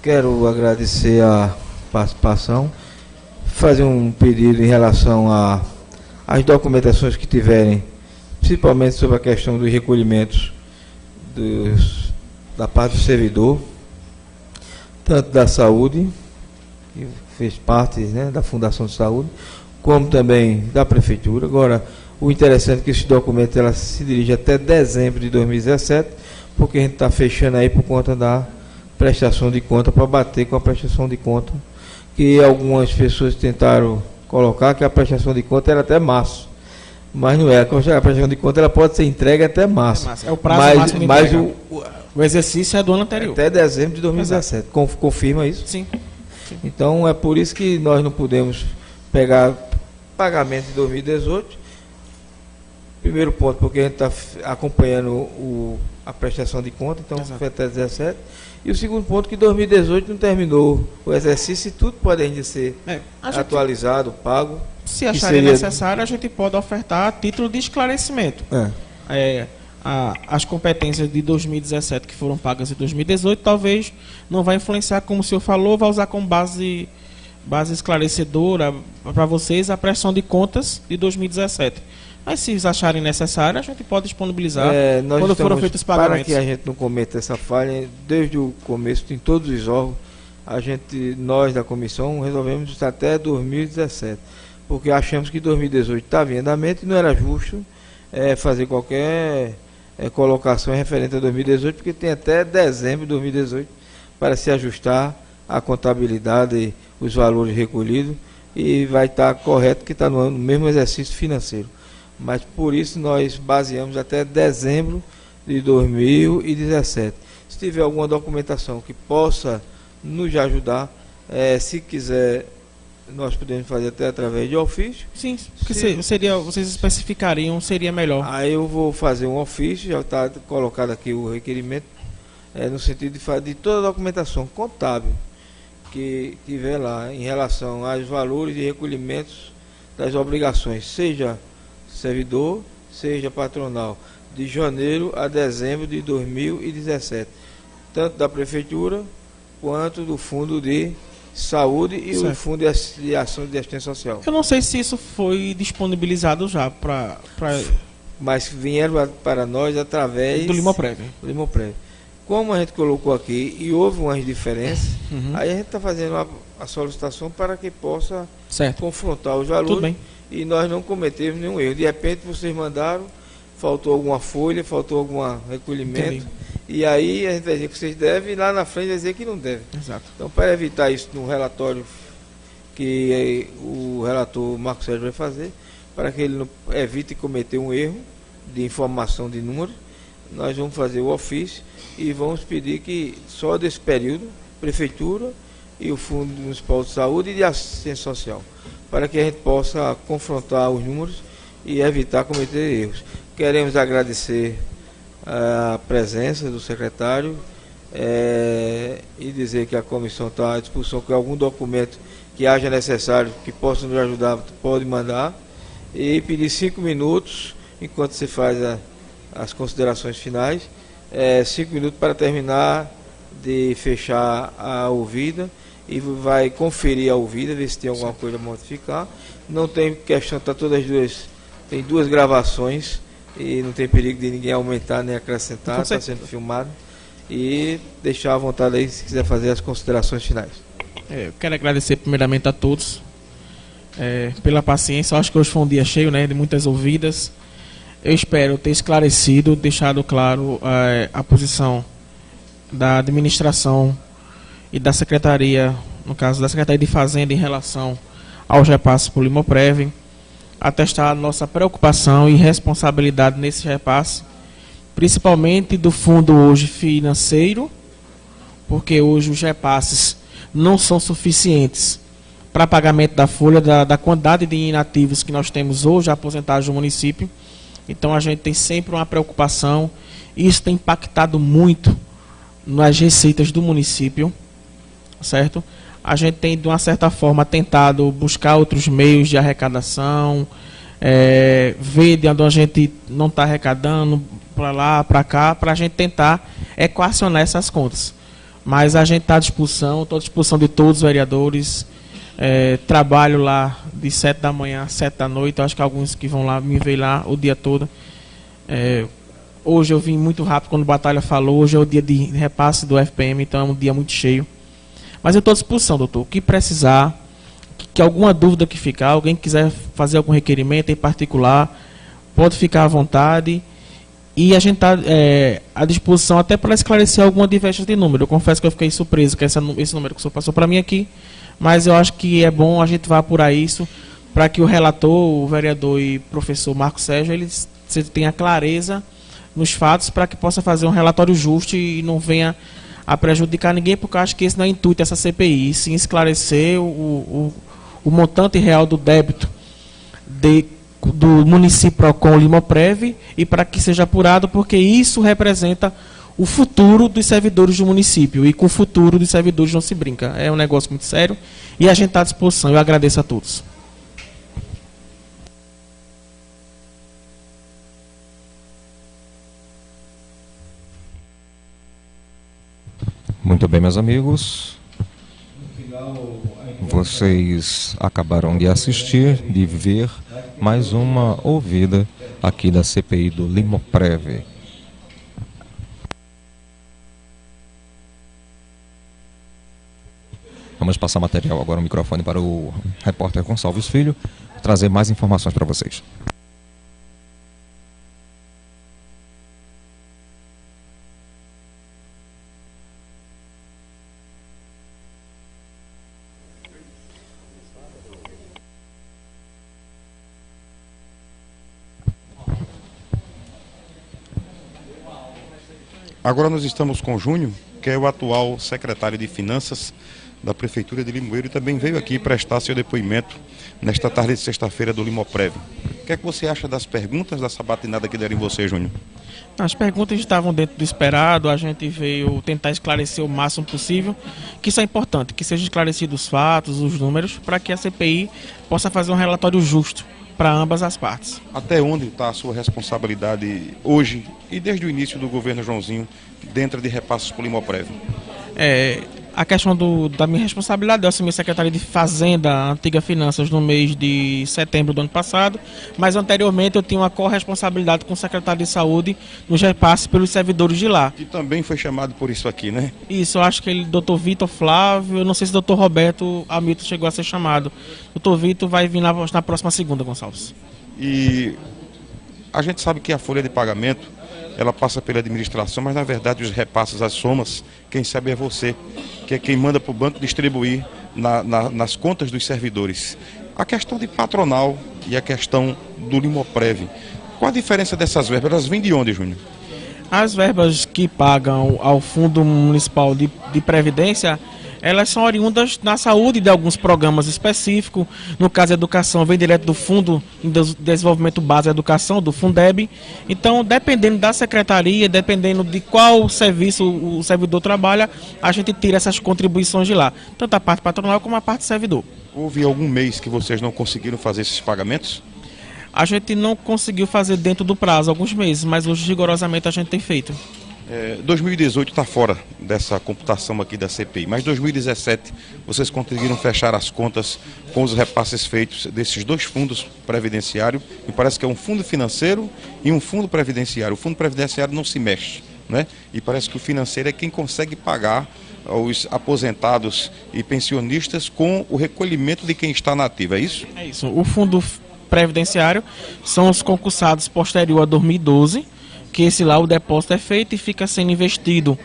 Quero agradecer a participação, fazer um pedido em relação às documentações que tiverem, principalmente sobre a questão dos recolhimentos da parte do servidor, tanto da saúde, que fez parte, né, da Fundação de Saúde, como também da Prefeitura. Agora, o interessante é que esse documento ela se dirige até dezembro de 2017, porque a gente está fechando aí por conta da prestação de conta, para bater com a prestação de conta, que algumas pessoas tentaram colocar que a prestação de conta era até março, mas não é. A prestação de conta ela pode ser entregue até março. É o prazo máximo de mas entrega. O exercício é do ano anterior. Até dezembro de 2017. Confirma isso? Sim. Então é por isso que nós não podemos pegar pagamento de 2018. Primeiro ponto, porque a gente está acompanhando a prestação de conta, então foi até 2017. E o segundo ponto, que 2018 não terminou o exercício e tudo pode ainda ser atualizado, pago. Se acharem necessário, a gente pode ofertar a título de esclarecimento. As competências de 2017 que foram pagas em 2018, talvez não vai influenciar, como o senhor falou, vai usar como base esclarecedora para vocês a prestação de contas de 2017. Mas se acharem necessário, a gente pode disponibilizar quando foram feitos os pagamentos. Para que a gente não cometa essa falha, desde o começo, em todos os órgãos, nós da comissão resolvemos estar até 2017, porque achamos que 2018 estava em andamento e não era justo fazer qualquer colocação referente a 2018, porque tem até dezembro de 2018 para se ajustar a contabilidade, os valores recolhidos, e vai estar correto que está no mesmo exercício financeiro. Mas por isso nós baseamos até dezembro de 2017. Se tiver alguma documentação que possa nos ajudar, se quiser, nós podemos fazer até através de ofício. Sim, porque vocês especificariam, seria melhor. Aí eu vou fazer um ofício, já está colocado aqui o requerimento, no sentido de toda a documentação contábil que tiver lá em relação aos valores e recolhimentos das obrigações, seja servidor, seja patronal, de janeiro a dezembro de 2017, tanto da Prefeitura quanto do Fundo de Saúde e o Fundo de Ação de Assistência Social. Eu não sei se isso foi disponibilizado já mas vieram para nós através do Limoprev. Como a gente colocou aqui e houve umas diferenças, aí a gente está fazendo a solicitação para que possa confrontar os valores. Tudo bem. E nós não cometemos nenhum erro. De repente vocês mandaram, faltou alguma folha, faltou algum recolhimento. Entendi. E aí a gente vai dizer que vocês devem e lá na frente vai dizer que não deve. Exato. Então, para evitar isso no relatório que o relator Marco Sérgio vai fazer, para que ele não evite cometer um erro de informação de número, nós vamos fazer o ofício e vamos pedir que só desse período, Prefeitura e o Fundo Municipal de Saúde e de Assistência Social, para que a gente possa confrontar os números e evitar cometer erros. Queremos agradecer a presença do secretário e dizer que a comissão está à disposição, que algum documento que haja necessário, que possa nos ajudar, pode mandar, e pedir 5 minutos, enquanto você faz as considerações finais, 5 minutos para terminar de fechar a ouvida, e vai conferir a ouvida, ver se tem alguma coisa a modificar. Não tem questão, tá todas as duas, tem 2 gravações, e não tem perigo de ninguém aumentar nem acrescentar, está sendo filmado. E deixar à vontade aí se quiser fazer as considerações finais. Eu quero agradecer primeiramente a todos pela paciência. Eu acho que hoje foi um dia cheio, né, de muitas ouvidas. Eu espero ter esclarecido, deixado claro a posição da administração e da Secretaria, no caso da Secretaria de Fazenda, em relação aos repasses por Limoprev, atestar a nossa preocupação e responsabilidade nesse repasse, principalmente do fundo hoje financeiro, porque hoje os repasses não são suficientes para pagamento da folha, da quantidade de inativos que nós temos hoje aposentados no município. Então a gente tem sempre uma preocupação, e isso tem impactado muito nas receitas do município, certo? A gente tem, de uma certa forma, tentado buscar outros meios de arrecadação, ver de onde a gente não está arrecadando, para lá, para cá, para a gente tentar equacionar essas contas. Mas a gente está à disposição, estou à disposição de todos os vereadores. Trabalho lá de 7 da manhã a 7 da noite. Acho que alguns que vão lá me veem lá o dia todo. Hoje eu vim muito rápido quando a Batalha falou. Hoje é o dia de repasse do FPM, então é um dia muito cheio. Mas eu estou à disposição, doutor. O que precisar, que alguma dúvida que ficar, alguém quiser fazer algum requerimento em particular, pode ficar à vontade. E a gente está à disposição até para esclarecer alguma divergência de número. Eu confesso que eu fiquei surpreso com esse número que o senhor passou para mim aqui, mas eu acho que é bom a gente vai apurar isso para que o relator, o vereador e professor Marco Sérgio, eles tenham clareza nos fatos para que possa fazer um relatório justo e não venha a prejudicar ninguém, porque eu acho que esse não é o intuito dessa CPI, sim esclarecer o montante real do débito do município com o Limoprev, e para que seja apurado, porque isso representa o futuro dos servidores do município, e com o futuro dos servidores não se brinca. É um negócio muito sério e a gente está à disposição. Eu agradeço a todos. Muito bem, meus amigos. Vocês acabaram de assistir, de ver mais uma ouvida aqui da CPI do Limoprev. Vamos passar material agora, o microfone para o repórter Gonçalves Filho, trazer mais informações para vocês. Agora nós estamos com o Júnior, que é o atual secretário de Finanças da Prefeitura de Limoeiro, e também veio aqui prestar seu depoimento nesta tarde de sexta-feira do Limoprev. O que é que você acha das perguntas, da sabatinada que deram em você, Júnior? As perguntas estavam dentro do esperado, a gente veio tentar esclarecer o máximo possível, que isso é importante, que sejam esclarecidos os fatos, os números, para que a CPI possa fazer um relatório justo para ambas as partes. Até onde está a sua responsabilidade hoje e desde o início do governo Joãozinho dentro de repasses por Limoprev? A questão da minha responsabilidade, eu assumi secretário de Fazenda, Antiga Finanças, no mês de setembro do ano passado, mas anteriormente eu tinha uma corresponsabilidade com o secretário de Saúde nos repasses pelos servidores de lá. Que também foi chamado por isso aqui, né? Isso, eu acho que ele, doutor Vitor Flávio, eu não sei se o doutor Roberto Hamilton chegou a ser chamado. Doutor Vitor vai vir na próxima segunda, Gonçalves. E a gente sabe que a folha de pagamento, ela passa pela administração, mas na verdade os repasses, as somas, quem sabe é você, que é quem manda para o banco distribuir nas contas dos servidores. A questão de patronal e a questão do Limoprev, qual a diferença dessas verbas? Elas vêm de onde, Júnior? As verbas que pagam ao Fundo Municipal de Previdência, elas são oriundas na saúde de alguns programas específicos. No caso da educação, vem direto do Fundo de Desenvolvimento Básico da Educação, do Fundeb. Então, dependendo da secretaria, dependendo de qual serviço o servidor trabalha, a gente tira essas contribuições de lá, tanto a parte patronal como a parte servidor. Houve algum mês que vocês não conseguiram fazer esses pagamentos? A gente não conseguiu fazer dentro do prazo, alguns meses, mas hoje rigorosamente a gente tem feito. 2018 está fora dessa computação aqui da CPI, mas 2017 vocês conseguiram fechar as contas com os repasses feitos desses dois fundos previdenciários, e parece que é um fundo financeiro e um fundo previdenciário. O fundo previdenciário não se mexe, né? E parece que o financeiro é quem consegue pagar os aposentados e pensionistas com o recolhimento de quem está na ativa, é isso? É isso. O fundo previdenciário são os concursados posterior a 2012, que esse lá o depósito é feito e fica sendo investido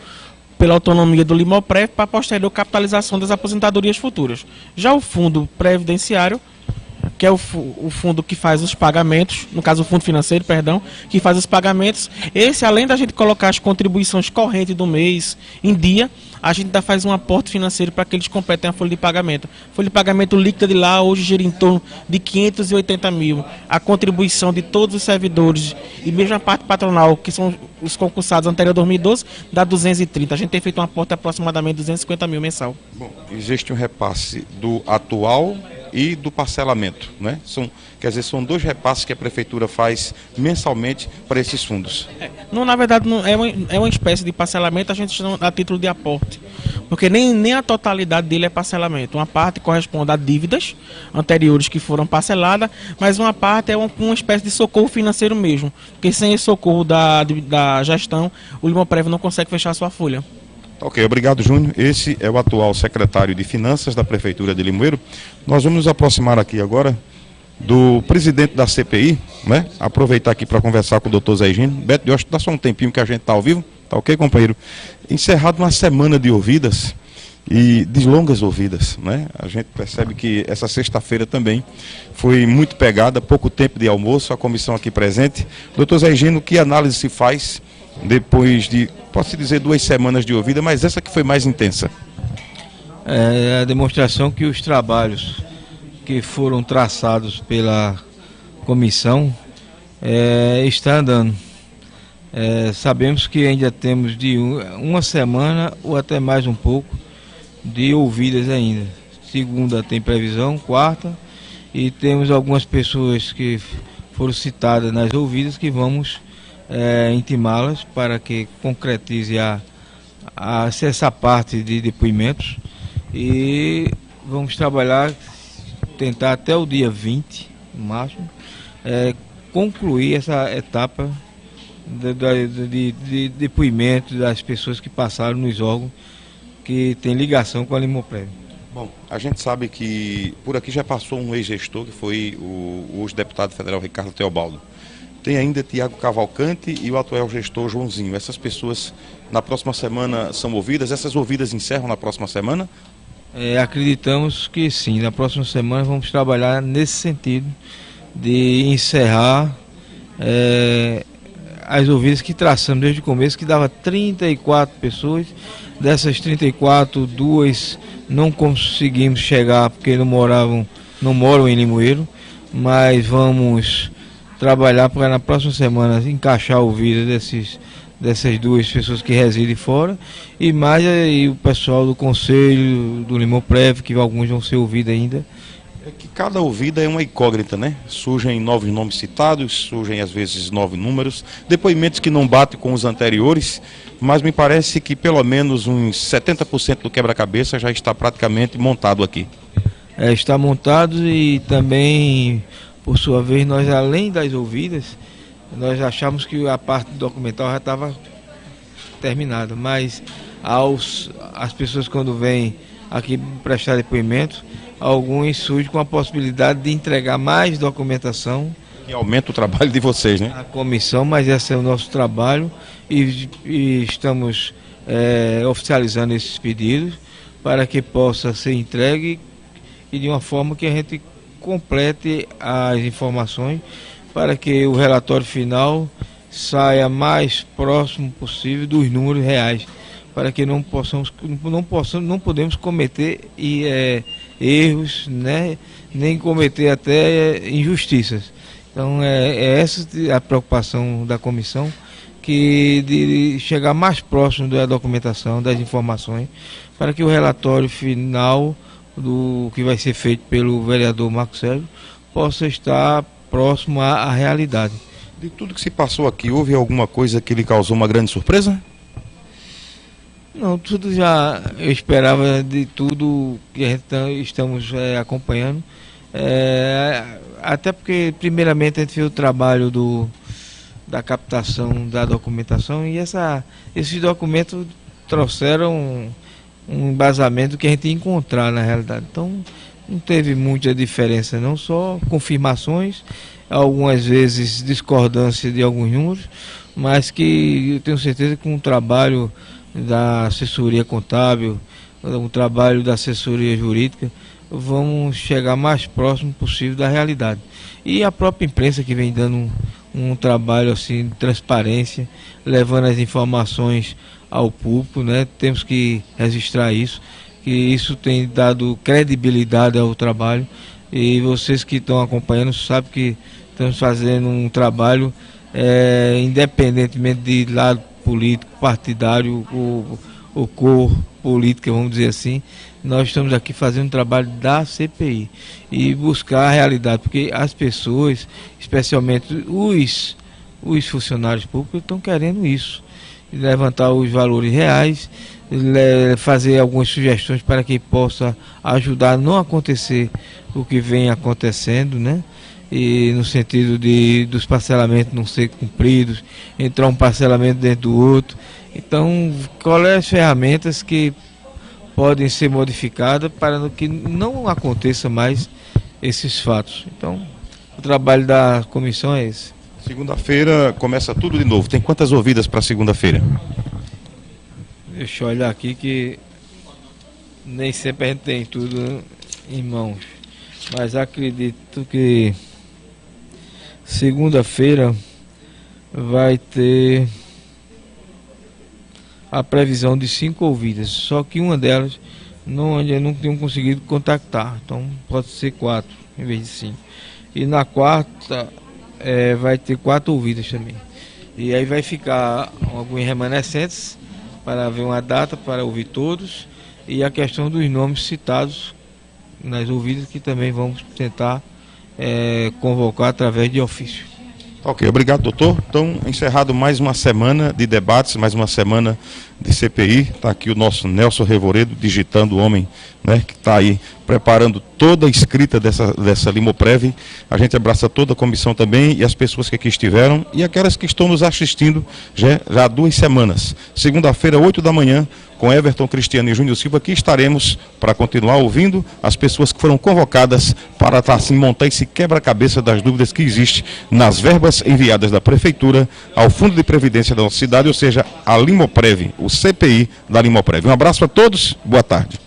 pela autonomia do Limoprev para posterior capitalização das aposentadorias futuras. Já o fundo previdenciário, que é o fundo que faz os pagamentos, no caso o fundo financeiro, perdão, que faz os pagamentos, esse, além da gente colocar as contribuições correntes do mês em dia, a gente ainda faz um aporte financeiro para que eles completem a folha de pagamento. A folha de pagamento líquida de lá hoje gira em torno de 580 mil. A contribuição de todos os servidores e mesmo a parte patronal, que são os concursados anterior a 2012, dá 230. A gente tem feito um aporte de aproximadamente 250 mil mensal. Bom, existe um repasse do atual e do parcelamento, né? São dois repasses que a Prefeitura faz mensalmente para esses fundos. Não, na verdade, não, é uma espécie de parcelamento, a gente chama a título de aporte. Porque nem a totalidade dele é parcelamento. Uma parte corresponde a dívidas anteriores que foram parceladas, mas uma parte é uma espécie de socorro financeiro mesmo. Porque sem esse socorro da gestão, o Limoprev não consegue fechar a sua folha. Ok, obrigado, Júnior. Esse é o atual secretário de Finanças da Prefeitura de Limoeiro. Nós vamos nos aproximar aqui agora do presidente da CPI, né? Aproveitar aqui para conversar com o doutor Zé Higino. Beto, eu acho que dá só um tempinho que a gente está ao vivo. Tá ok, companheiro? Encerrado uma semana de ouvidas e de longas ouvidas, né? A gente percebe que essa sexta-feira também foi muito pegada, pouco tempo de almoço, a comissão aqui presente. Doutor Zé Higino, que análise se faz depois de, posso dizer, 2 semanas de ouvida, mas essa que foi mais intensa? É a demonstração que os trabalhos que foram traçados pela comissão está andando. Sabemos que ainda temos de uma semana ou até mais um pouco de ouvidas ainda. Segunda tem previsão, quarta, e temos algumas pessoas que foram citadas nas ouvidas que vamos intimá-las para que concretize essa parte de depoimentos, e vamos trabalhar, tentar até o dia 20, no máximo, concluir essa etapa de depoimento das pessoas que passaram nos órgãos que tem ligação com a Limoprev. Bom, a gente sabe que por aqui já passou um ex-gestor, que foi o hoje deputado federal Ricardo Teobaldo. Tem ainda Tiago Cavalcante e o atual gestor Joãozinho. Essas pessoas na próxima semana são ouvidas? Essas ouvidas encerram na próxima semana? Acreditamos que sim. Na próxima semana vamos trabalhar nesse sentido de encerrar as ouvidas que traçamos desde o começo, que dava 34 pessoas. Dessas 34, 2 não conseguimos chegar porque não moram em Limoeiro, mas vamos trabalhar para na próxima semana encaixar a ouvida dessas 2 pessoas que residem fora, e mais aí o pessoal do Conselho do Limoprev, que alguns vão ser ouvidos ainda, É que cada ouvida é uma incógnita, né? Surgem novos nomes citados, surgem às vezes novos números, depoimentos que não batem com os anteriores, mas me parece que pelo menos uns 70% do quebra-cabeça já está praticamente montado aqui. Está montado e também, por sua vez, nós além das ouvidas, nós achamos que a parte documental já estava terminada, mas as pessoas quando vêm aqui prestar depoimento, alguns surgem com a possibilidade de entregar mais documentação. E aumenta o trabalho de vocês, né? A comissão, mas esse é o nosso trabalho e estamos oficializando esses pedidos para que possa ser entregue e de uma forma que a gente complete as informações para que o relatório final saia mais próximo possível dos números reais, para que não podemos cometer erros, né, nem cometer até injustiças. Então é essa a preocupação da comissão, de chegar mais próximo da documentação, das informações, para que o relatório final do que vai ser feito pelo vereador Marco Sérgio possa estar próximo à realidade. De tudo que se passou aqui, houve alguma coisa que lhe causou uma grande surpresa? Não, tudo já eu esperava de tudo que a gente estamos acompanhando. Até porque, primeiramente, a gente fez o trabalho da captação da documentação e esses documentos trouxeram um embasamento que a gente ia encontrar na realidade. Então, não teve muita diferença, não, só confirmações, algumas vezes discordância de alguns números, mas que eu tenho certeza que com o trabalho da assessoria contábil, o trabalho da assessoria jurídica, vamos chegar mais próximo possível da realidade. E a própria imprensa que vem dando um trabalho assim de transparência, levando as informações ao público, né? Temos que registrar isso, que isso tem dado credibilidade ao trabalho, e vocês que estão acompanhando sabem que estamos fazendo um trabalho independentemente de lado político, partidário ou cor política, vamos dizer assim. Nós estamos aqui fazendo um trabalho da CPI e buscar a realidade, porque as pessoas, especialmente os funcionários públicos, estão querendo isso, levantar os valores reais, fazer algumas sugestões para que possa ajudar a não acontecer o que vem acontecendo, né? E no sentido dos parcelamentos não serem cumpridos, entrar um parcelamento dentro do outro. Então, qual é as ferramentas que podem ser modificadas para que não aconteça mais esses fatos? Então, o trabalho da comissão é esse. Segunda-feira começa tudo de novo. Tem quantas ouvidas para segunda-feira? Deixa eu olhar aqui que nem sempre a gente tem tudo em mãos. Mas acredito que segunda-feira vai ter a previsão de 5 ouvidas, só que uma delas ainda não tenho conseguido contactar, então pode ser 4 em vez de 5. E na quarta vai ter 4 ouvidas também. E aí vai ficar alguns remanescentes para ver uma data para ouvir todos, e a questão dos nomes citados nas ouvidas, que também vamos tentar convocar através de ofício. Ok, obrigado, doutor. Então, encerrado mais uma semana de debates, mais uma semana de CPI. Está aqui o nosso Nelson Revoredo, digitando o homem, né, que está aí preparando toda a escrita dessa Limoprev. A gente abraça toda a comissão também e as pessoas que aqui estiveram e aquelas que estão nos assistindo já há 2 semanas. Segunda-feira, 8 da manhã, com Everton Cristiano e Júnior Silva, aqui estaremos para continuar ouvindo as pessoas que foram convocadas para assim, montar esse quebra-cabeça das dúvidas que existe nas verbas enviadas da Prefeitura ao Fundo de Previdência da nossa cidade, ou seja, a Limoprev, o CPI da Limoprev. Um abraço a todos, boa tarde.